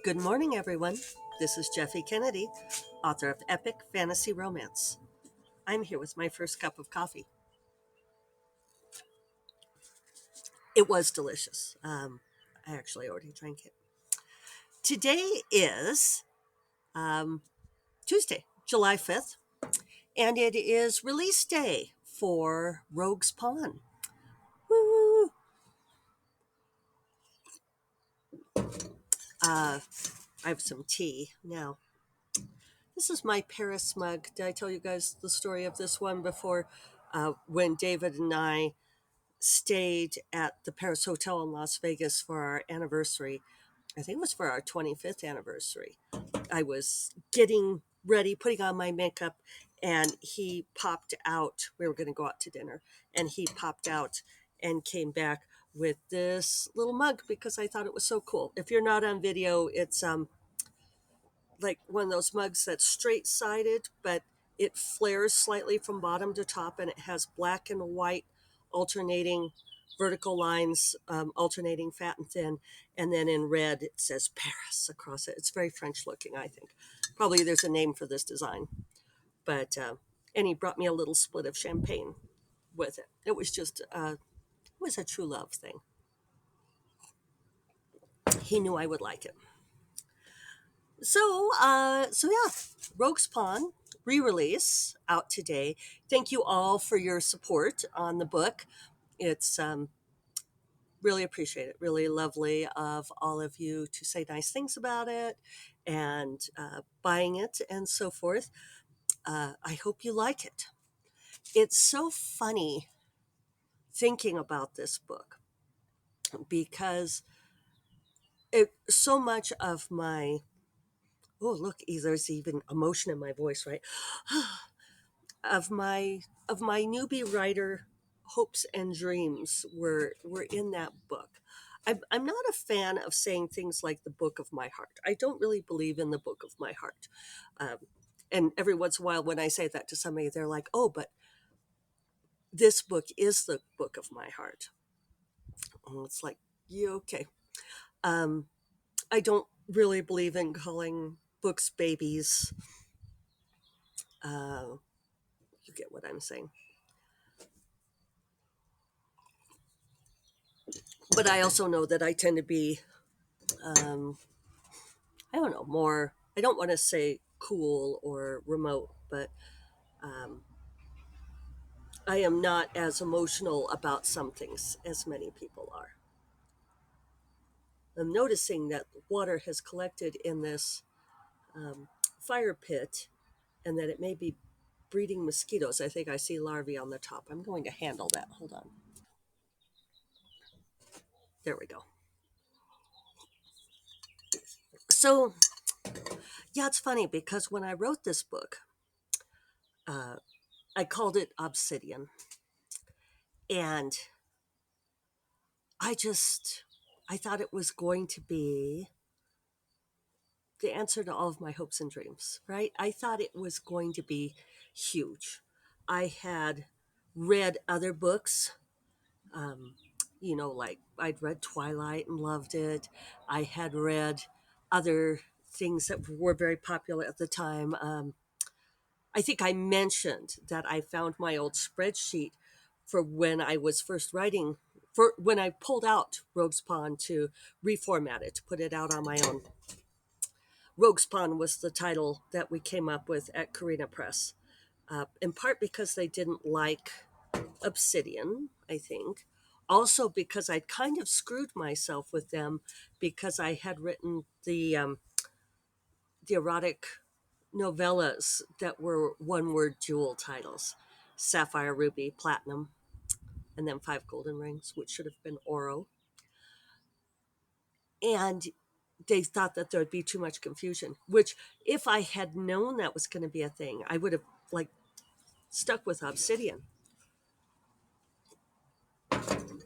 Good morning, everyone. This is Jeffy Kennedy, author of Epic Fantasy Romance. I'm here with my first cup of coffee. It was delicious. I actually already drank it. Today is um, Tuesday, July 5th, and it is release day for Rogue's Pawn. Woo! I have some tea now. This is my Paris mug. Did I tell you guys the story of this one before? When David and I stayed at the Paris Hotel in Las Vegas for our anniversary. I think it was for our 25th anniversary. I was getting ready, putting on my makeup, and he popped out. We were going to go out to dinner, and he popped out and came back with this little mug because I thought it was so cool. If you're not on video, it's like one of those mugs that's straight sided, but it flares slightly from bottom to top, and it has black and white alternating vertical lines, alternating fat and thin, and then in red it says Paris across it. It's very French looking, I think. Probably there's a name for this design, but and he brought me a little split of champagne with it. It was just it was a true love thing. He knew I would like it. So yeah, Rogue's Pawn re-release out today. Thank you all for your support on the book. It's really appreciate it. Really lovely of all of you to say nice things about it and buying it and so forth. I hope you like it. It's so funny thinking about this book because so much of my look, there's even emotion in my voice, right? of my of my newbie writer hopes and dreams were in that book. I'm not a fan of saying things like the book of my heart. I don't really believe in the book of my heart. Um, and every once in a while, when I say that to somebody, they're like, "Oh, but this book is the book of my heart." And it's like, "Yeah, okay." Um, I don't really believe in calling books babies. Uh, you get what I'm saying. But I also know that I tend to be um, I don't know, more, I don't want to say cool or remote, but um, I am not as emotional about some things as many people are. I'm noticing that water has collected in this um, fire pit and that it may be breeding mosquitoes. I think I see larvae on the top. I'm going to handle that. Hold on. There we go. So, yeah, it's funny because when I wrote this book, uh, I called it Obsidian. And I just, I thought it was going to be the answer to all of my hopes and dreams, right? I thought it was going to be huge. I had read other books, um, like I'd read Twilight and loved it. I had read other things that were very popular at the time. I think I mentioned that I found my old spreadsheet for when I was first writing, for when I pulled out Rogue's Pawn to reformat it, to put it out on my own. Rogue's Pawn was the title that we came up with at Carina Press, in part because they didn't like Obsidian, I think. Also because I'd kind of screwed myself with them because I had written the erotic novellas that were one word jewel titles: Sapphire, Ruby, Platinum, and then Five Golden Rings, which should have been Oro. And they thought that there would be too much confusion, which if I had known that was going to be a thing, I would have like stuck with Obsidian.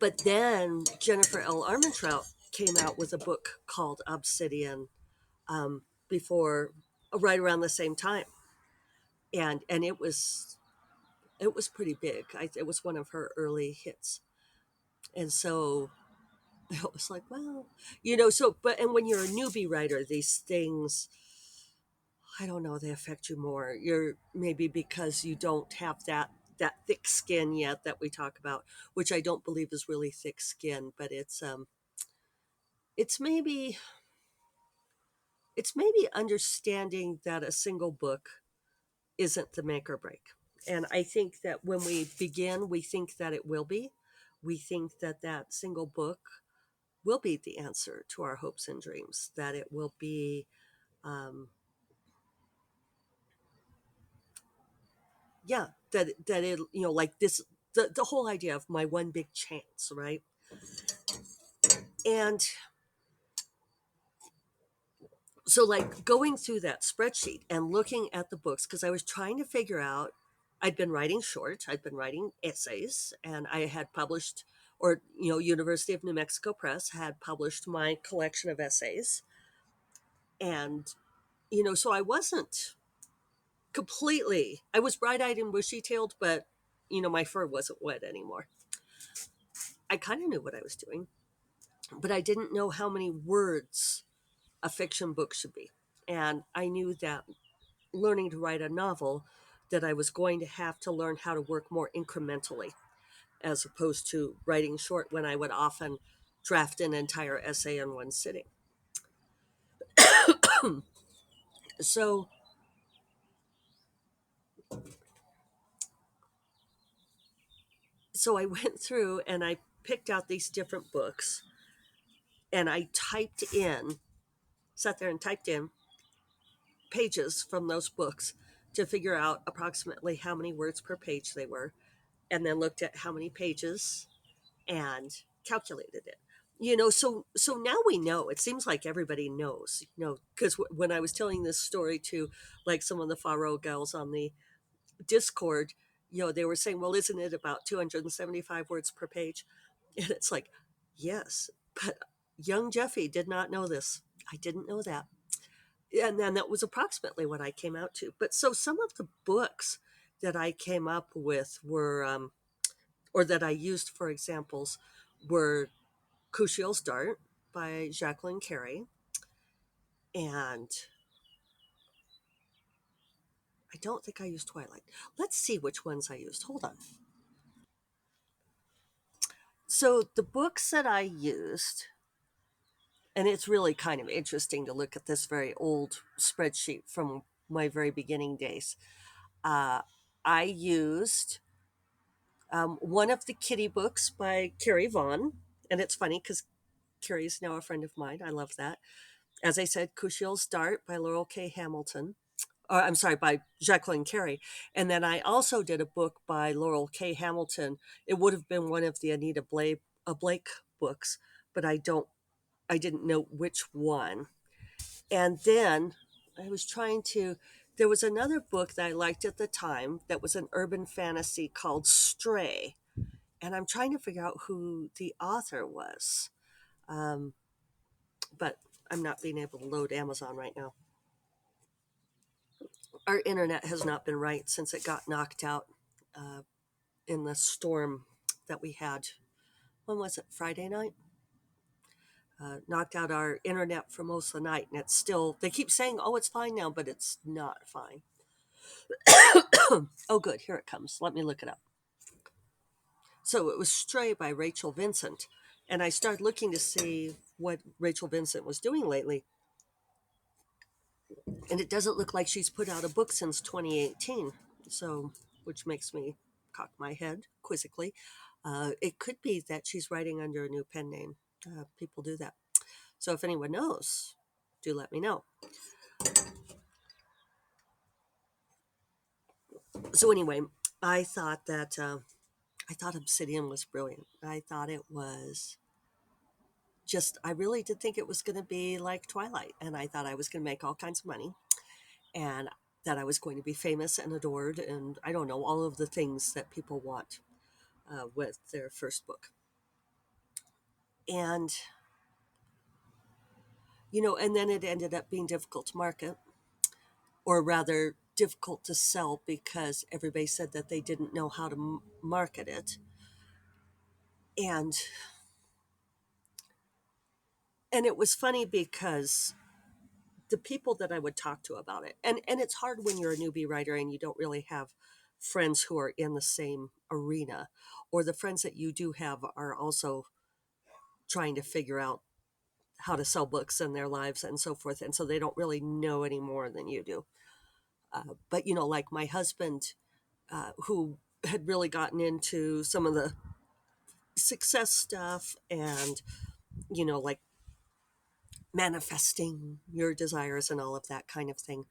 But then Jennifer L. Armentrout came out with a book called Obsidian before, right around the same time, and it was pretty big. It was one of her early hits, and so it was like, well, so, but, and when you're a newbie writer, these things, I don't know, they affect you more. You're maybe because you don't have that thick skin yet that we talk about, which I don't believe is really thick skin, but it's maybe it's maybe understanding that a single book isn't the make or break. And I think that when we begin, we think that it will be. We think that that single book will be the answer to our hopes and dreams, that it will be, um, yeah, that it, like this, the whole idea of my one big chance, right? And so, like, going through that spreadsheet and looking at the books, because I was trying to figure out, I'd been writing short, I'd been writing essays, and I had published, or, University of New Mexico Press had published my collection of essays. And, so I wasn't completely, I was bright eyed and bushy tailed, but, my fur wasn't wet anymore. I kind of knew what I was doing, but I didn't know how many words a fiction book should be. And I knew that learning to write a novel, that I was going to have to learn how to work more incrementally as opposed to writing short when I would often draft an entire essay in one sitting. So I went through and I picked out these different books and I sat there and typed in pages from those books to figure out approximately how many words per page they were, and then looked at how many pages and calculated it. So now we know. It seems like everybody knows, because when I was telling this story to, like, some of the Faro gals on the Discord, they were saying, well, isn't it about 275 words per page? And it's like, yes, but young Jeffy did not know this. I didn't know that. And then that was approximately what I came out to. But so some of the books that I came up with were, or that I used for examples, were Cushiel's Dart by Jacqueline Carey. And I don't think I used Twilight. Let's see which ones I used. Hold on. So the books that I used, and it's really kind of interesting to look at this very old spreadsheet from my very beginning days. Uh, I used one of the kitty books by Carrie Vaughn. And it's funny because Carrie is now a friend of mine. I love that. As I said, Cushiel's Dart by Laurel K. Hamilton. I'm sorry, by Jacqueline Carey. And then I also did a book by Laurel K. Hamilton. It would have been one of the Blake books, but I didn't know which one. And then I was trying to, there was another book that I liked at the time that was an urban fantasy called Stray. And I'm trying to figure out who the author was. Um, but I'm not being able to load Amazon right now. Our internet has not been right since it got knocked out uh, in the storm that we had. When was it? Friday night? Knocked out our internet for most of the night, and it's still, they keep saying, oh, it's fine now, but it's not fine. Oh, good. Here it comes. Let me look it up. So it was Stray by Rachel Vincent. And I started looking to see what Rachel Vincent was doing lately. And it doesn't look like she's put out a book since 2018. So, which makes me cock my head quizzically. It could be that she's writing under a new pen name. People do that. So if anyone knows, do let me know. So anyway, I thought that I thought Obsidian was brilliant. I thought it was just, I really did think it was going to be like Twilight, and I thought I was going to make all kinds of money, and that I was going to be famous and adored, and I don't know, all of the things that people want with their first book. And, and then it ended up being difficult to market, or rather, difficult to sell because everybody said that they didn't know how to market it. And And it was funny because the people that I would talk to about it, and it's hard when you're a newbie writer and you don't really have friends who are in the same arena, or the friends that you do have are also trying to figure out how to sell books in their lives and so forth, and so they don't really know any more than you do. But like my husband, who had really gotten into some of the success stuff and like manifesting your desires and all of that kind of thing.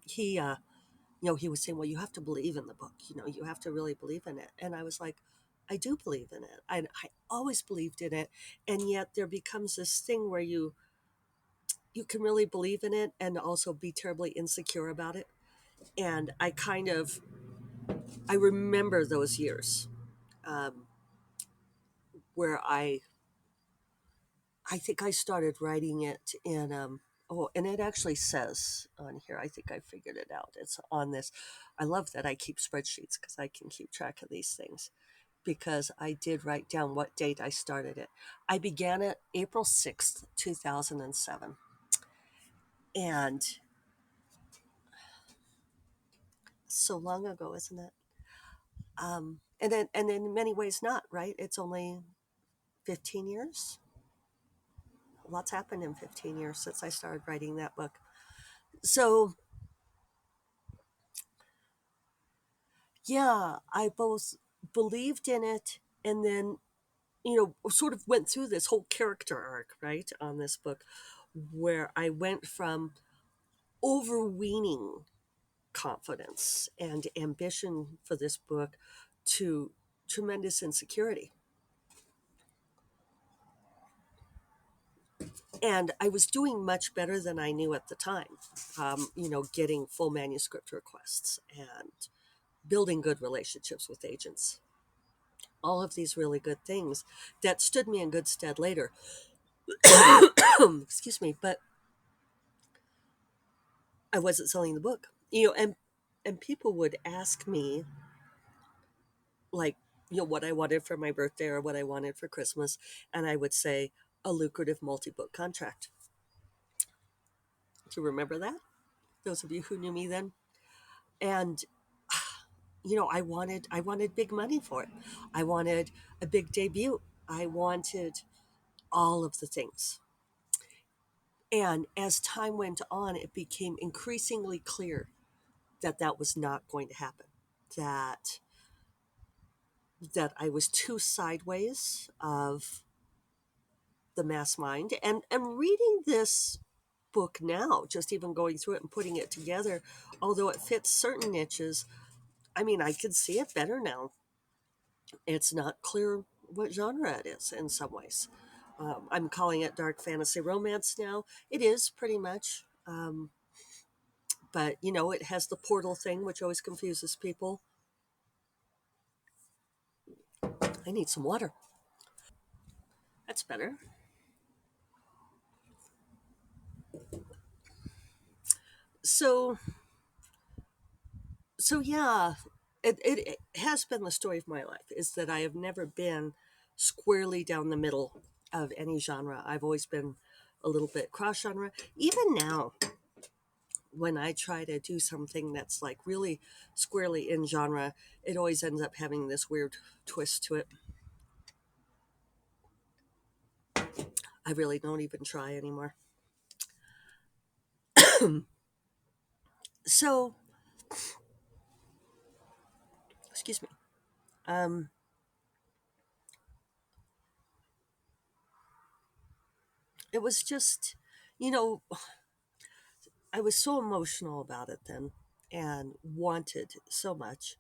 he he was saying, well, you have to believe in the book, you have to really believe in it. And I was like, I do believe in it. I always believed in it. And yet there becomes this thing where you can really believe in it and also be terribly insecure about it. And I remember those years, um, where I think I started writing it in and it actually says on here, I think I figured it out. It's on this. I love that I keep spreadsheets because I can keep track of these things, because I did write down what date I started it. I began it April 6th, 2007. And so long ago, isn't it? And in many ways not, right? It's only 15 years. Lots happened in 15 years since I started writing that book. So yeah, I both believed in it and then, sort of went through this whole character arc, right, on this book, where I went from overweening confidence and ambition for this book to tremendous insecurity. And I was doing much better than I knew at the time, getting full manuscript requests and building good relationships with agents. All of these really good things that stood me in good stead later. Excuse me, but I wasn't selling the book. And people would ask me, like, what I wanted for my birthday or what I wanted for Christmas, and I would say a lucrative multi-book contract. Do you remember that? Those of you who knew me then? And I wanted big money for it. I wanted a big debut. I wanted all of the things. And as time went on, it became increasingly clear that that was not going to happen. That I was too sideways of the mass mind. And reading this book now, just even going through it and putting it together, although it fits certain niches, I mean, I can see it better now. It's not clear what genre it is in some ways. I'm calling it dark fantasy romance now. It is pretty much. But, it has the portal thing, which always confuses people. I need some water. That's better. So, yeah, it has been the story of my life, is that I have never been squarely down the middle of any genre. I've always been a little bit cross genre. Even now, when I try to do something that's like really squarely in genre, it always ends up having this weird twist to it. I really don't even try anymore. So, excuse me. Um, it was just, you know, I was so emotional about it then and wanted so much.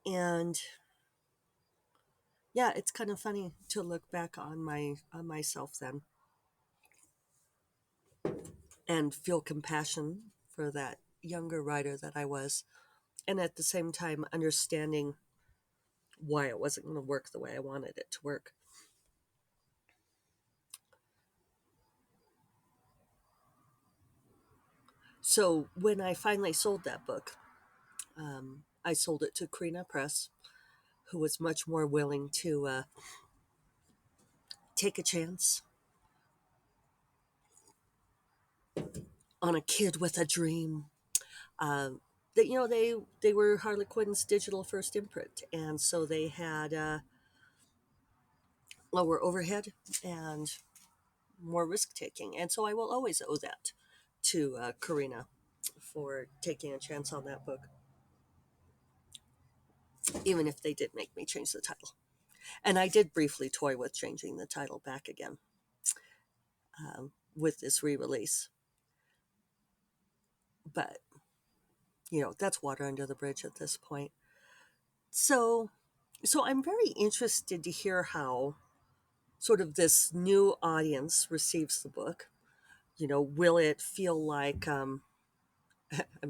And yeah, it's kind of funny to look back on myself then and feel compassion for that younger writer that I was, and at the same time understanding why it wasn't going to work the way I wanted it to work. So when I finally sold that book, I sold it to Karina Press, who was much more willing to take a chance on a kid with a dream. Um, that they were Harlequin's digital first imprint, and so they had lower overhead and more risk taking, and so I will always owe that to Karina for taking a chance on that book, even if they did make me change the title. And I did briefly toy with changing the title back again with this re-release, but that's water under the bridge at this point. So, so I'm very interested to hear how sort of this new audience receives the book. Will it feel like I'm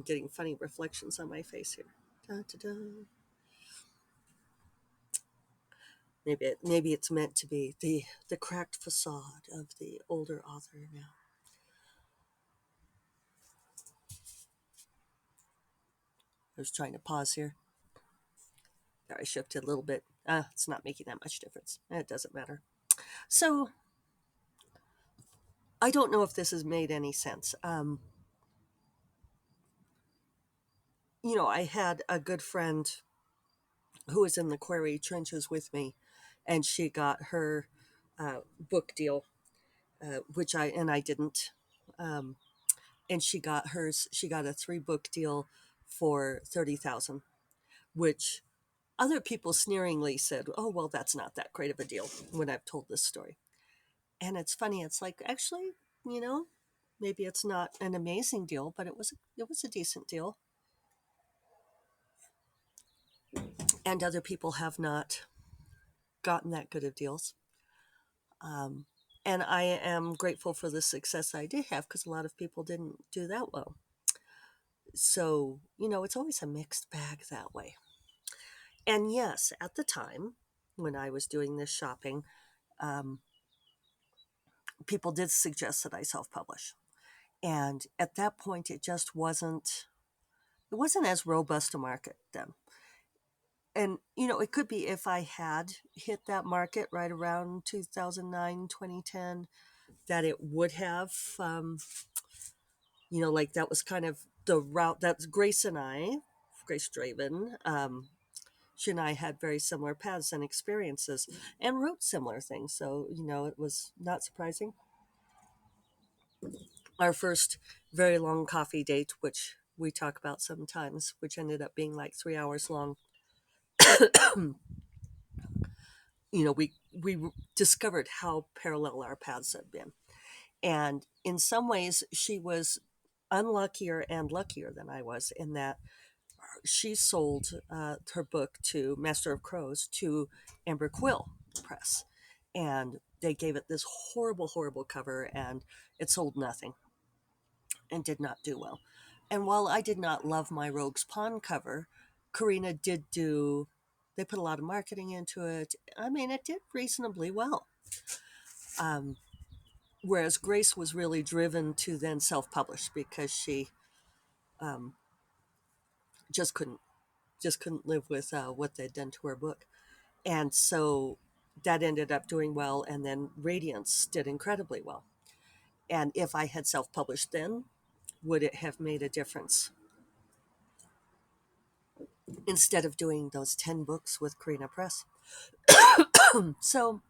getting funny reflections on my face here. Da, da, da. Maybe it's meant to be the cracked facade of the older author now. I was trying to pause here. There, I shifted a little bit. It's not making that much difference. It doesn't matter. So I don't know if this has made any sense. I had a good friend who was in the Quarry trenches with me, and she got her book deal, which I didn't. Um, and she got hers. She got a 3-book deal for 30,000, which other people sneeringly said, "Oh, well, that's not that great of a deal." When I've told this story, and it's funny. It's like, actually, you know, maybe it's not an amazing deal, but it was a decent deal, and other people have not gotten that good of deals. Um, and I am grateful for the success I did have because a lot of people didn't do that well. So, it's always a mixed bag that way. And yes, at the time when I was doing this shopping, um, people did suggest that I self-publish. And at that point, it wasn't as robust a market then. And, it could be if I had hit that market right around 2009, 2010, that it would have, like that was kind of the route that Grace Draven, she and I had very similar paths and experiences and wrote similar things. So, it was not surprising. Our first very long coffee date, which we talk about sometimes, which ended up being like 3 hours long, we discovered how parallel our paths had been. And in some ways, she was unluckier and luckier than I was in that she sold her book to Master of Crows to Amber Quill Press. And they gave it this horrible, horrible cover, and it sold nothing and did not do well. And while I did not love my Rogue's Pawn cover, Karina did do, they put a lot of marketing into it. I mean, it did reasonably well. Um, Whereas Grace was really driven to then self-publish because she um, just couldn't live with what they'd done to her book, and so that ended up doing well. And then Radiance did incredibly well. And if I had self-published then, would it have made a difference instead of doing those 10 books with Karina Press? So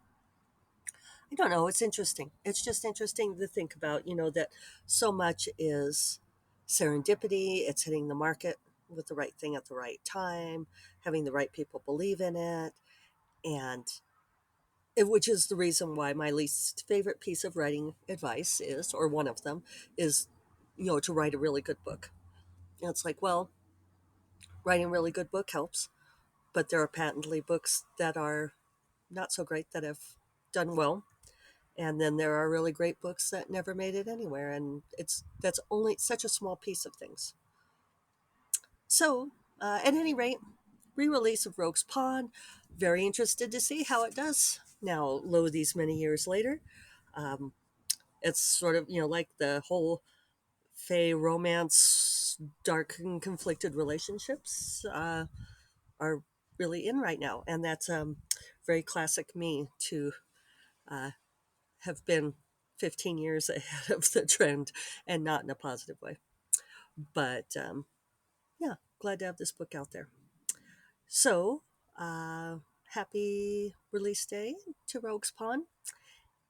I don't know. It's interesting. It's just interesting to think about, that so much is serendipity. It's hitting the market with the right thing at the right time, having the right people believe in it. And which is the reason why my least favorite piece of writing advice is, or one of them, is, to write a really good book. And it's like, well, writing a really good book helps, but there are patently books that are not so great that have done well. And then there are really great books that never made it anywhere. And that's only such a small piece of things. So, at any rate, re-release of Rogue's Pawn. Very interested to see how it does now, these many years later. Um, it's sort of, like the whole Fey romance, dark and conflicted relationships are really in right now. And that's very classic me to have been 15 years ahead of the trend, and not in a positive way. But yeah, glad to have this book out there. So, uh, happy release day to Rogue's Pawn,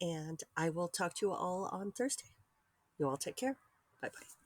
and I will talk to you all on Thursday. You all take care. Bye bye.